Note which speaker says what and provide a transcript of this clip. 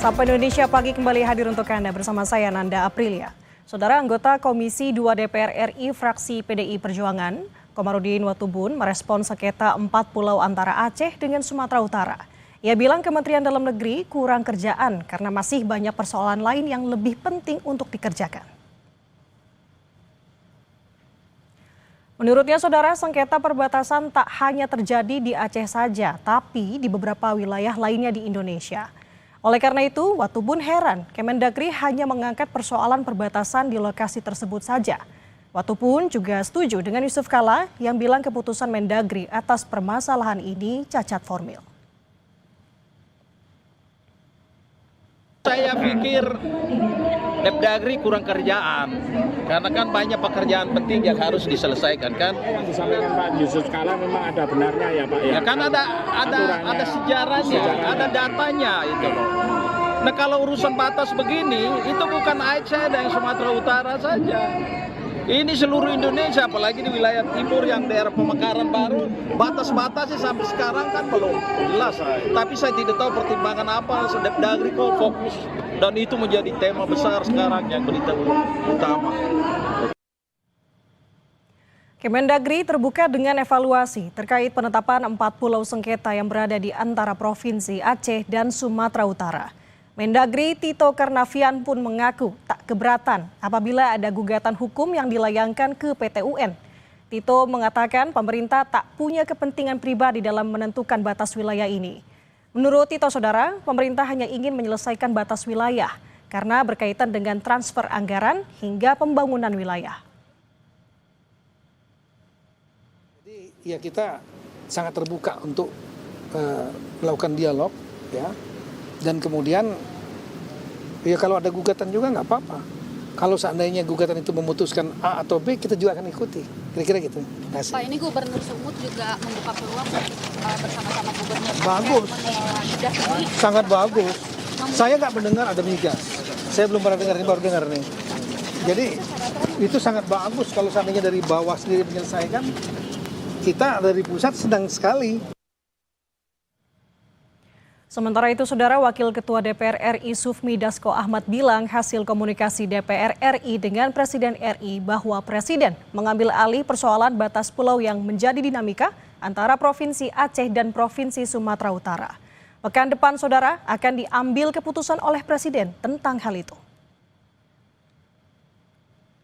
Speaker 1: Sapa Indonesia Pagi kembali hadir untuk Anda bersama saya Nanda Aprilia. Saudara anggota Komisi 2 DPR RI fraksi PDI Perjuangan, Komarudin Watubun merespons sengketa 4 pulau antara Aceh dengan Sumatera Utara. Ia bilang Kementerian Dalam Negeri kurang kerjaan karena masih banyak persoalan lain yang lebih penting untuk dikerjakan. Menurutnya saudara, sengketa perbatasan tak hanya terjadi di Aceh saja, tapi di beberapa wilayah lainnya di Indonesia. Oleh karena itu, Watubun heran Kemendagri hanya mengangkat persoalan perbatasan di lokasi tersebut saja. Watubun juga setuju dengan Yusuf Kala yang bilang keputusan Mendagri atas permasalahan ini cacat formil.
Speaker 2: Saya pikir Mendagri kurang kerjaan, karena kan banyak pekerjaan penting yang harus diselesaikan kan.
Speaker 3: Disampaikan Pak Yusuf Kala memang ada benarnya ya Pak ya.
Speaker 2: Ya kan ada sejarahnya, ada datanya itu loh. Nah kalau urusan batas begini, itu bukan Aceh dan Sumatera Utara saja. Ini seluruh Indonesia, apalagi di wilayah timur yang daerah pemekaran baru, batas-batasnya sampai sekarang kan belum jelas. Tapi saya tidak tahu pertimbangan apa, Mendagri kok fokus. Dan itu menjadi tema besar sekarang yang berita utama.
Speaker 1: Kemendagri terbuka dengan evaluasi terkait penetapan 4 pulau sengketa yang berada di antara Provinsi Aceh dan Sumatera Utara. Mendagri Tito Karnavian pun mengaku tak keberatan apabila ada gugatan hukum yang dilayangkan ke PT UN. Tito mengatakan pemerintah tak punya kepentingan pribadi dalam menentukan batas wilayah ini. Menurut Tito saudara, pemerintah hanya ingin menyelesaikan batas wilayah karena berkaitan dengan transfer anggaran hingga pembangunan wilayah.
Speaker 4: Jadi ya kita sangat terbuka untuk melakukan dialog ya. Dan kemudian ya kalau ada gugatan juga nggak apa-apa. Kalau seandainya gugatan itu memutuskan A atau B, kita juga akan ikuti. Kira-kira gitu.
Speaker 5: Pak, ini Gubernur Sumut juga membuka peluang bersama-sama Gubernur.
Speaker 4: Bagus, sangat bagus. Saya nggak mendengar ada migas. Saya belum pernah dengar, ini baru dengar nih. Jadi itu sangat bagus kalau seandainya dari bawah sendiri menyelesaikan. Kita dari pusat sedang sekali.
Speaker 1: Sementara itu, saudara Wakil Ketua DPR RI Sufmi Dasko Ahmad bilang hasil komunikasi DPR RI dengan Presiden RI bahwa Presiden mengambil alih persoalan batas pulau yang menjadi dinamika antara Provinsi Aceh dan Provinsi Sumatera Utara. Pekan depan, saudara, akan diambil keputusan oleh Presiden tentang hal itu.